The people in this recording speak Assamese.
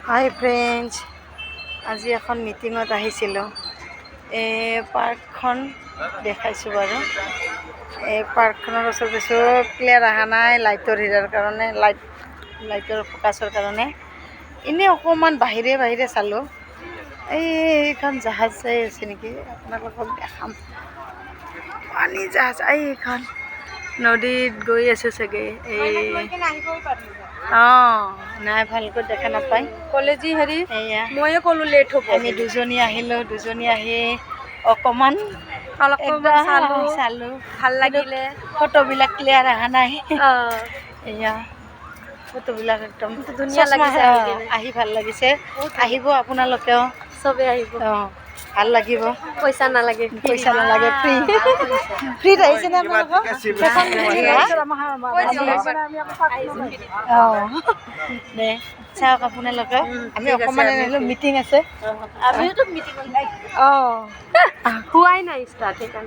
হাই ফ্ৰেণ্ডছ, আজি এখন মিটিঙত আহিছিলোঁ। এই পাৰ্কখন দেখাইছোঁ বাৰু। এই পাৰ্কখনৰ ওচৰত চব ক্লিয়াৰ অহা নাই লাইটৰ হিৰাৰ কাৰণে, লাইটৰ ফ'কাছৰ কাৰণে। এনেই অকণমান বাহিৰে বাহিৰে চালোঁ। এইখন জাহাজ চাই আছে নেকি, আপোনালোকক দেখাম। পানী জাহাজ এইখন নদীত গৈ আছে চাগে। অঁ, নাই ভালকৈ দেখা নাপায়। কলেজী হেৰি এয়া ময়ে ক'লো লেট হ'ব। আমি দুজনী আহিলোঁ, দুজনী আহি অকণমান অলপমান চালোঁ, ভাল লাগিলে। ফটোবিলাক ক্লিয়াৰ অহা নাই। অঁ, এয়া ফটোবিলাক একদম ধুনীয়া লাগিছে আহি কিনে। আহি ভাল লাগিছে। আহিব আপোনালোকেও, চবেই আহিব, অঁ ভাল লাগিব। পইচা নালাগে, পইচা নালাগে, ফ্ৰী। ফ্ৰীত আহিছেনে আপোনালোকৰ? অঁ দে চাওক আপোনালোকে, আমি অকণমান আহিলোঁ, মিটিং আছে। আমিওতো মিটিঙত অঁ হোৱাই নাই ষ্টাৰ্ট সেইকাৰণে।